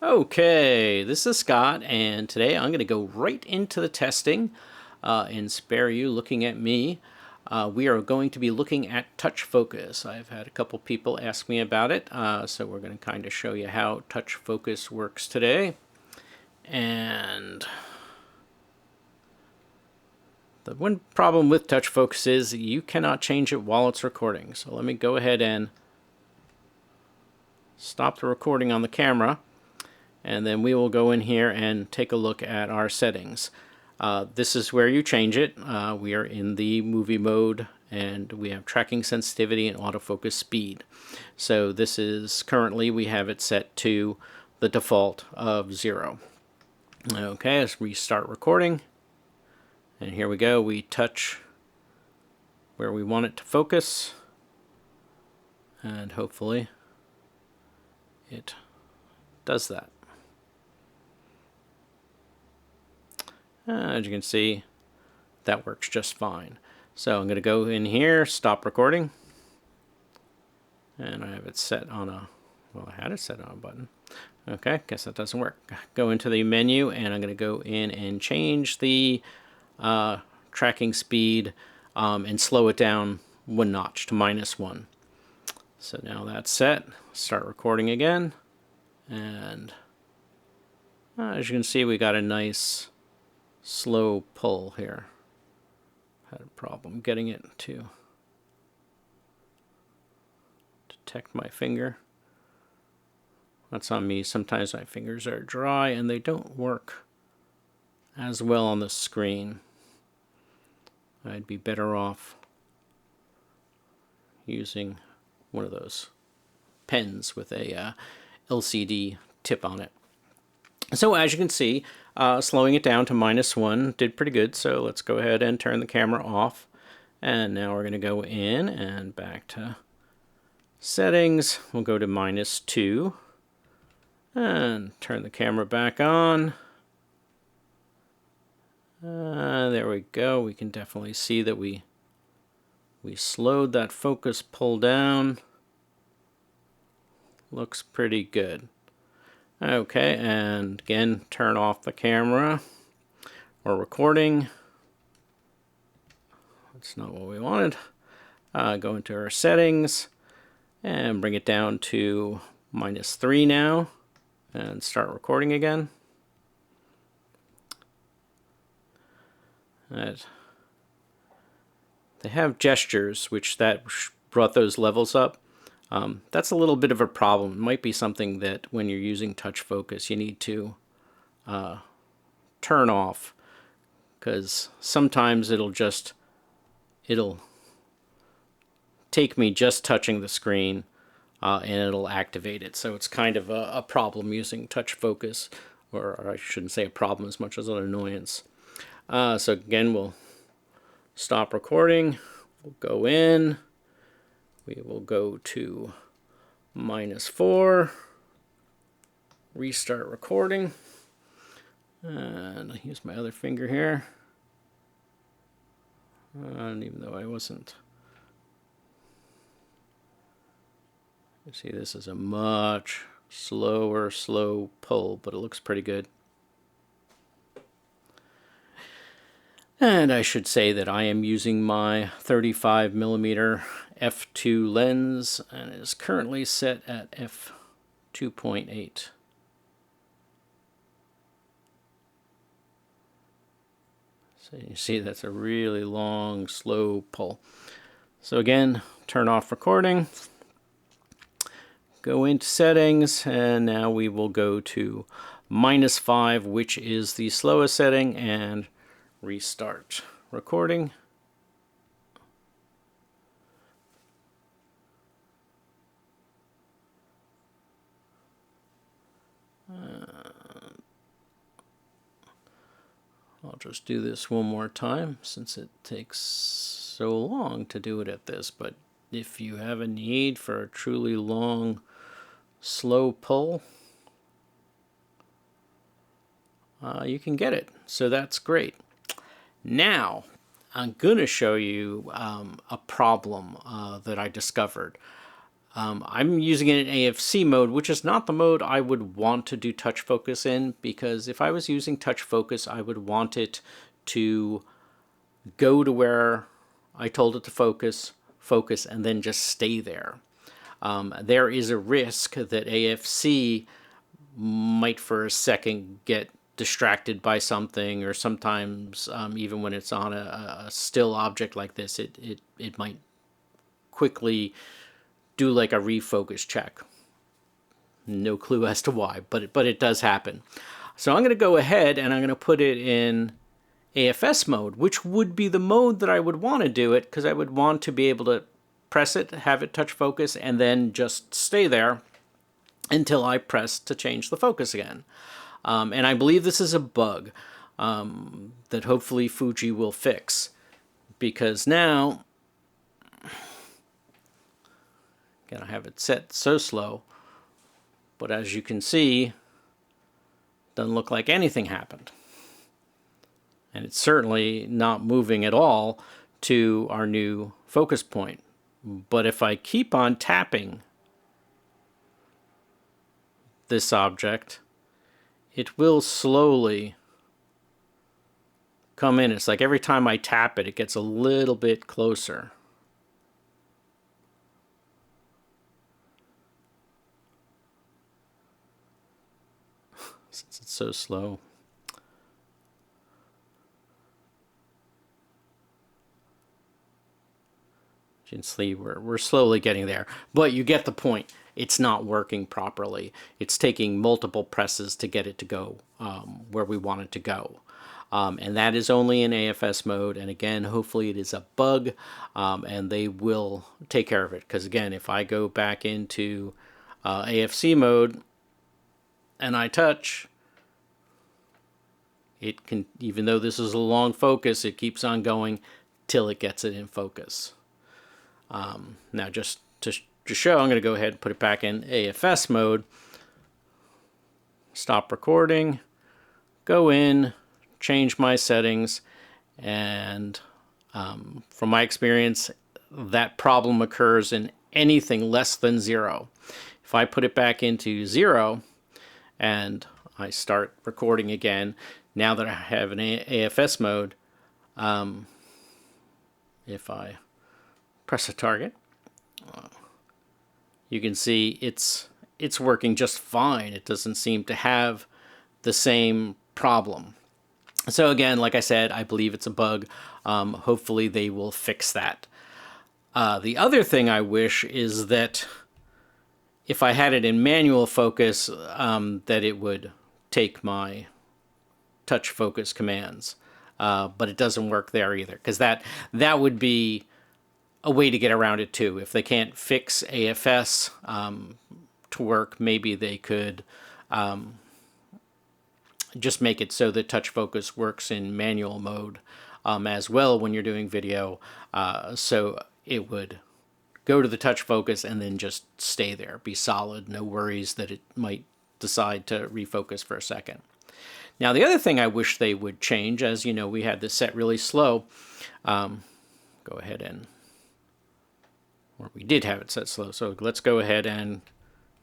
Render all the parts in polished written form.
Okay, this is Scott, and today I'm going to go right into the testing and spare you looking at me. We are going to be looking at touch focus. I've had a couple people ask me about it, so we're going to kind of show you how touch focus works today. And the one problem with touch focus is you cannot change it while it's recording. So let me go ahead and stop the recording on the camera. And then we will go in here and take a look at our settings. This is where you change it. We are in the movie mode, and we have tracking sensitivity and autofocus speed. So this is currently, we have it set to the default of 0. Okay, let's restart recording. And here we go. We touch where we want it to focus. And hopefully it does that. As you can see, that works just fine. So I'm going to go in here, stop recording, and I have it set on a, well, I had it set on a button. Okay, guess that doesn't work. Go into the menu, and I'm going to go in and change the tracking speed and slow it down 1 notch to -1. So now that's set. Start recording again, and as you can see, we got a nice slow pull here. Had a problem getting it to detect my finger. That's on me. Sometimes my fingers are dry and they don't work as well on the screen. I'd be better off using one of those pens with a LCD tip on it. So as you can see, slowing it down to -1 did pretty good. So let's go ahead and turn the camera off. And now we're going to go in and back to settings. We'll go to -2 and turn the camera back on. There we go. We can definitely see that we slowed that focus pull down. Looks pretty good. Okay, and again, turn off the camera or recording. That's not what we wanted. Go into our settings and bring it down to -3 now and start recording again. They have gestures, which that brought those levels up. That's a little bit of a problem. It might be something that when you're using touch focus you need to turn off, because sometimes it'll take me just touching the screen and it'll activate it. So it's kind of a problem using touch focus, or I shouldn't say a problem as much as an annoyance. So again, we'll stop recording. We'll go in. We will go to -4, restart recording, and I'll use my other finger here. And even though I wasn't, you see this is a much slow pull, but it looks pretty good. And I should say that I am using my 35mm f2 lens, and it is currently set at f2.8. So you see that's a really long, slow pull. So again, turn off recording, go into settings, and now we will go to -5, which is the slowest setting, and restart recording. I'll just do this one more time since it takes so long to do it at this, but if you have a need for a truly long, slow pull, you can get it. So that's great. Now, I'm going to show you a problem that I discovered. I'm using it in AFC mode, which is not the mode I would want to do touch focus in, because if I was using touch focus, I would want it to go to where I told it to focus, and then just stay there. There is a risk that AFC might for a second get distracted by something, or sometimes even when it's on a still object like this, it might quickly do like a refocus check. No clue as to why, but it does happen. So I'm going to go ahead and I'm going to put it in AFS mode, which would be the mode that I would want to do it, because I would want to be able to press it, have it touch focus, and then just stay there until I press to change the focus again. And I believe this is a bug that hopefully Fuji will fix, because now, again, I have it set so slow, but as you can see, doesn't look like anything happened. And it's certainly not moving at all to our new focus point. But if I keep on tapping this object, it will slowly come in. It's like every time I tap it, it gets a little bit closer. Since it's so slow. You can see we're slowly getting there, but you get the point. It's not working properly. It's taking multiple presses to get it to go where we want it to go. And that is only in AFS mode. And again, hopefully it is a bug, and they will take care of it. Because again, if I go back into AFC mode and I touch, it can, even though this is a long focus, it keeps on going till it gets it in focus. Now just to show, I'm going to go ahead and put it back in AFS mode. Stop recording, go in, change my settings, and from my experience, that problem occurs in anything less than 0. If I put it back into 0 and I start recording again, now that I have an AFS mode, if I press a target, you can see it's working just fine. It doesn't seem to have the same problem. So again, like I said, I believe it's a bug. Hopefully they will fix that. The other thing I wish is that if I had it in manual focus, that it would take my touch focus commands. But it doesn't work there either, because that would be a way to get around it too. If they can't fix AFS to work, maybe they could just make it so that touch focus works in manual mode as well when you're doing video. So it would go to the touch focus and then just stay there, be solid, no worries that it might decide to refocus for a second. Now the other thing I wish they would change, as you know, we had this set really slow. Go ahead and, or we did have it set slow, so let's go ahead and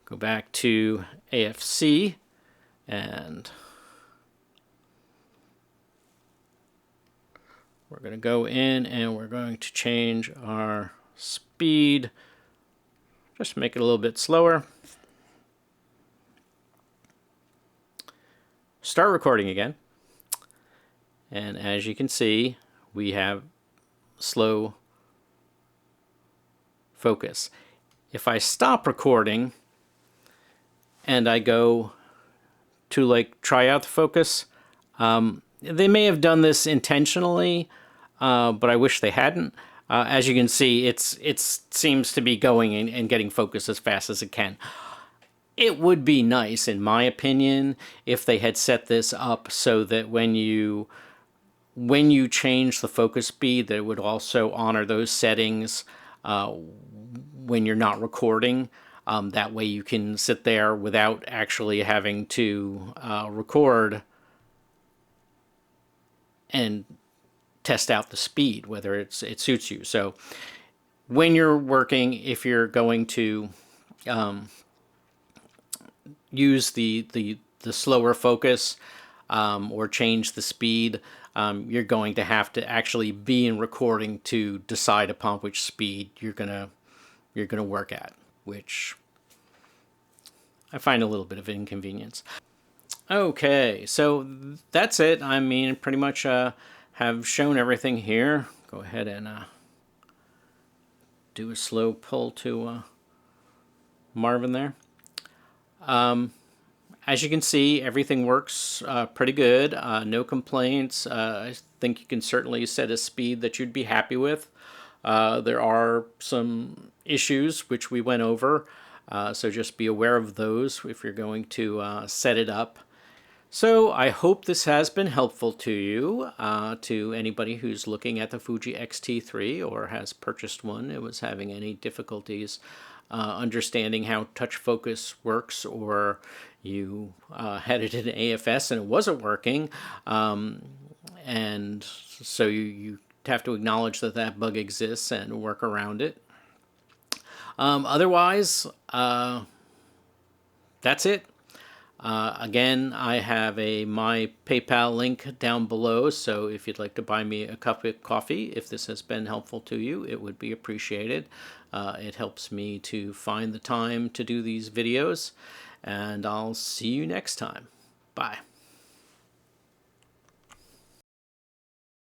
go back to AFC, and we're going to go in and we're going to change our speed, just make it a little bit slower. Start recording again, and as you can see, we have slow focus. If I stop recording and I go to like try out the focus, they may have done this intentionally, but I wish they hadn't. As you can see, it seems to be going and getting focus as fast as it can. It would be nice, in my opinion, if they had set this up so that when you change the focus speed, that it would also honor those settings when you're not recording. That way you can sit there without actually having to record and test out the speed, whether it suits you. So when you're working, if you're going to use the slower focus or change the speed, you're going to have to actually be in recording to decide upon which speed you're gonna work at, which I find a little bit of inconvenience. Okay, so that's it. I mean, pretty much have shown everything here. Go ahead and do a slow pull to Marvin there. As you can see, everything works pretty good. No complaints. I think you can certainly set a speed that you'd be happy with. There are some issues which we went over, so just be aware of those if you're going to set it up. So I hope this has been helpful to you, to anybody who's looking at the Fuji X-T3 or has purchased one and was having any difficulties understanding how touch focus works, or you had it in AFS and it wasn't working, and so you have to acknowledge that that bug exists and work around it. Otherwise, that's it. Again, I have my PayPal link down below, so if you'd like to buy me a cup of coffee, if this has been helpful to you, it would be appreciated. It helps me to find the time to do these videos, and I'll see you next time. Bye.